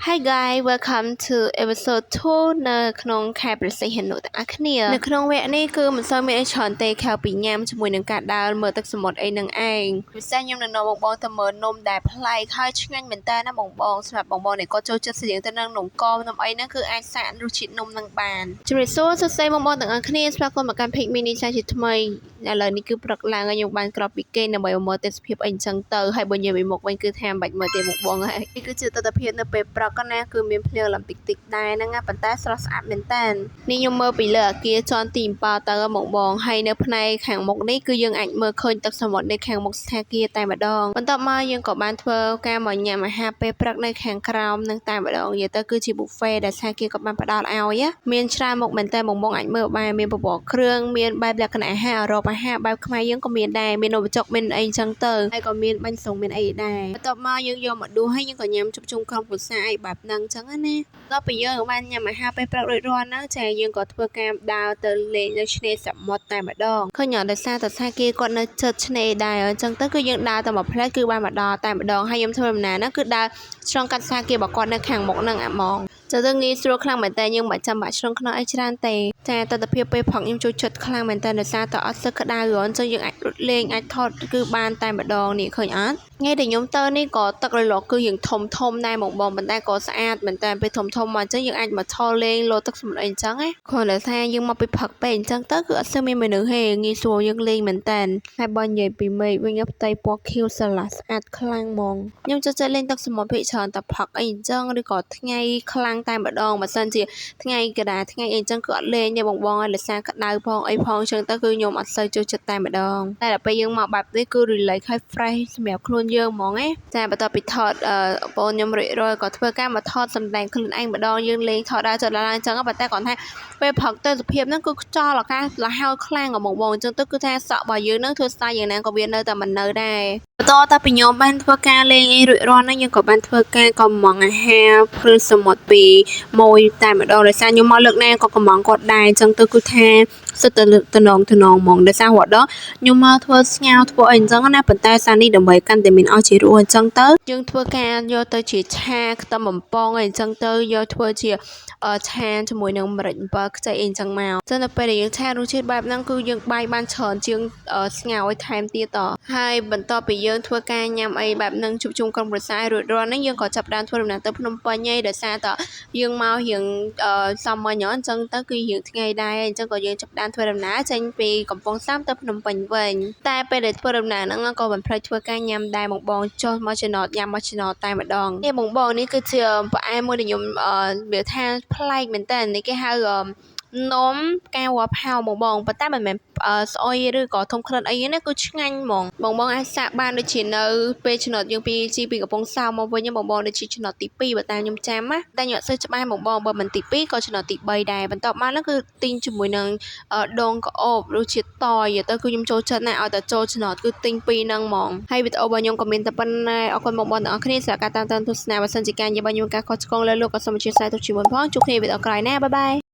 Hi guys welcome to episode 2 នៅក្នុងខែប្រសិទ្ធនុទាំងអស់គ្នានៅក្នុងវគ្គនេះគឺមិនសូវមានអីច្រើនទេខែពីញ៉ាំជាមួយនឹងការដើរមើលទឹកសមុទ្រអីនឹងឯងពិសេសខ្ញុំនឹងនាំបងបងទៅមើលនំដែលប្លែកហើយឆ្ងាញ់មែនតើណាបងបងសម្រាប់បងបងដែលគាត់ចូលចិត្តស្រៀងទៅនឹងនំកនំអីហ្នឹងគឺអាចសាករសជាតិនំនឹងបានជំរាបសួរសួស្តីបងបងទាំងអស់គ្នាស្វាគមន៍មកកាន់ Page Mini ចាជាថ្មីឥឡូវនេះគឺព្រឹកឡើងហើយខ្ញុំបានក្របពីគេដើម្បីមើលទេសភាពអីអញ្ចឹងទៅហើយបើនិយាយពីមុខវិញគឺថាមិនបាច់មើលទេបងបងហើយនេះគឺជាទស្សនភាពនៅពេលព្រឹកណាគឺមានភ្លៀងឡំតិចតិចដែរហ្នឹងណាប៉ុន្តែស្រស់ស្អាតមែនតើនេះខ្ញុំមើលពីលើអគារជាន់ទី7ទៅបងហើយនៅផ្នែកខាងមុខនេះគឺយើងអាចមើលឃើញទឹកសមុទ្រនៅខាងមុខសថាគារតែម្ដងបន្ទាប់មកយើងក៏បានធ្វើការមកញ៉ាំអាហារពេលព្រឹកនៅខាងក្រោមនឹងតែម្ដងនិយាយទៅគឺជា buffet ដែលសថាគារក៏បានផ្ដល់ឲ្យមានច្រើនមុខមែនតើបងអាចមើលបានមានបបរគ្រឿងមានបែបលក្ខណៈអាហារអឺរ៉ុបអាហារបែបខ្មែរយើងក៏មានដែរមាននំបញ្ចុកមានអីអញ្ចឹងទៅហើយក៏មានបាញ់សុងមានអីដែរបន្ទាប់មកយើងយកមកដួសហើយយើងក៏ញ៉ាំជុំជុំក្រុមគ្រួសារអីបែបហ្នឹងអញ្ចឹងណាដល់ពេលយើងបានញ៉ាំអាហារពេលព្រឹករួចរាល់ហ្នឹងចាយើងក៏ធ្វើការដើរទៅលេងនៅឆ្នេរសមុទ្រតែម្ដងឃើញអត់ដោយសារតែសាគេគាត់នៅជិតឆ្នេរដែរអញ្ចឹងទៅគឺយើងដើរទៅមួយផ្លែគឺបានមកដល់តែម្ដងហើយខ្ញុំធ្វើដំណើរហ្នឹងគឺដើរឆ្លងកាត់សាគេរបស់គាត់នៅខាងមុខហ្នឹងហ្មងទៅងាយស្រួលខ្លាំងមែនតើយើងមិនចាំបាច់ឆ្លងខ្នល់អីច្រើនទេចាទស្សនភាពពេលផឹកខ្ញុំចូលចិត្តខ្លាំងមែនតើដោយសារតែអត់សឹកក្តៅអញ្ចឹងយើងអាចរត់លេងអាចថតគឺបានតែម្ដងនេះឃើញអត់ថ្ងៃដែលខ្ញុំទៅនេះក៏ទឹករលកគឺយើងធំដែរបងប៉ុន្តែក៏ស្អាតមែនតើពេលធំមកអញ្ចឹងយើងអាចមកថតលេងលោទឹកសមុទ្រអីអញ្ចឹងណាគ្រាន់តែថាយើងមកពីផឹកពេកអញ្ចឹងទៅគឺអត់សូវមានមនុស្សទេងាយស្រួលយើងលេងមែនតើហើយបើនិយាយពីមេឃវិញផ្ទៃពណ៌ខៀវស្រឡះស្អាតខ្លាំងហ្មងខ្ញុំចូលចិត្តលេងទឹកសមុទ្រភាគច្រើនតែផឹកអីអញ្ចឹងឬក៏ថ្ងៃខ្លាំងតែម្ដងបើសិនជាថ្ងៃកដាថ្ងៃអីអញ្ចឹងគឺអត់លេងទេបងហើយលសារក្តៅផងអីផងអញ្ចឹងទៅគឺខ្ញុំអត់សូវចូលចិត្តតែម្ដងតែដល់ពេលយើងមកបែបនេះគឺ relax ហើយ fresh សម្រាប់ខ្លួនយើងហ្មងណាចាបន្ទាប់ពីថតបងខ្ញុំរួចរាល់ក៏ធ្វើការមកថតសម្ដែងខ្លួនឯងម្ដងយើងលេងថតដើរចុះឡើងអញ្ចឹងប៉ុន្តែគាត់ថាពេលផឹកទៅសភាពហ្នឹងគឺខ្យល់អាកាសលហោខ្លាំងហ្មងបងអញ្ចឹងទៅគឺថាសក់របស់យើងហ្នឹងធ្វើស្ទាយយ៉ាងណាក៏វានៅតែមិននៅដែរបន្តតែពីខ្ញុំបានធ្វើការលេងអីរួចរាល់ហ្នឹងយើងក៏បានធ្វើការកំងអាហារព្រឹងសមុទ្រពីមួយតែម្ដងដោយសារខ្ញុំមកលើកណាក៏កំងគាត់ដែរអញ្ចឹងទៅគឺថាសិតទៅតំណងហ្មងដោយសាររត់ដល់ខ្ញុំមកធ្វើស្ងោធ្វើអីអញ្ចឹងណាប៉ុន្តែសារនេះដើម្បីកាន់តែមានឲ្យជារសអញ្ចឹងទៅយើងធ្វើការយកទៅជាឆាខ្ទឹមបំពងអីអញ្ចឹងទៅយកធ្វើជាឆាជាមួយនឹងម្រេចអំបិលខ្ចីអីអញ្ចឹងមកចឹងដល់ពេលដែលយើងឆារសជាតិបែបហ្នឹងគឺយើងបាយបានច្រើនជាងស្ងោឲ្យថែមទៀតតហើយបន្ទាប់ពីយើងធ្វើការញ៉ាំអីបែបហ្នឹងជុំជុំក្រុមប្រសារួចរាល់ហ្នឹងយើងក៏ចាប់ផ្ដើមធ្វើដំណើរទៅភ្នំពេញហើយដោយសារតែយើងមករៀងសមមិញអញ្ចឹងទៅគឺរៀងថ្ងៃដែរអញ្ចឹងក៏យើងចាប់ផ្ដើមធ្វើដំណើរចេញពីកំពង់សាមទៅភ្នំពេញវិញតែពេលដែលធ្វើដំណើរហ្នឹងក៏មិនភ្លេចធ្វើការញ៉ាំដែរបងចុះមកចំណតញ៉ាំមកចំណតតែម្ដងនេះបងនេះគឺជាផ្អែមមួយដែលខ្ញុំវាថាប្លែកមែនតើនេះគេហៅនំផ្កាវ៉ាផៅបងប៉ុន្តែមិនមែនស្អុយឬក៏ធំក្លិនអីណាគឺឆ្ងាញ់ហ្មងបងអាចសាកបានដូចជានៅពេលចំណតយើងពីកំពង់សោមមកវិញបងដូចជាចំណតទី2បើតាមខ្ញុំចាំណាតែខ្ញុំអត់សូវច្បាស់បងបើមិនទី2ក៏ចំណតទី3ដែរបន្ទាប់មកហ្នឹងគឺទិញជាមួយនឹងដងក្អូបរសជាតិតយទៅគឺខ្ញុំចូលចិត្តណាស់ឲ្យតែចូលចំណតគឺទិញពីរហ្នឹងហ្មងហើយវីដេអូរបស់ខ្ញុំក៏មានតែប៉ុណ្ណេះអរគុណបងទាំងអស់គ្នាសម្រាប់ការតាមដានទស្សនាបើសិនជាការនិយាយរបស់ខ្ញុំការខុសឆ្គងលើលោកក៏សូមអធិស្ឋានទោសជាមុនផងជួបគ្នាវីដេអូក្រោយណាបាយបាយ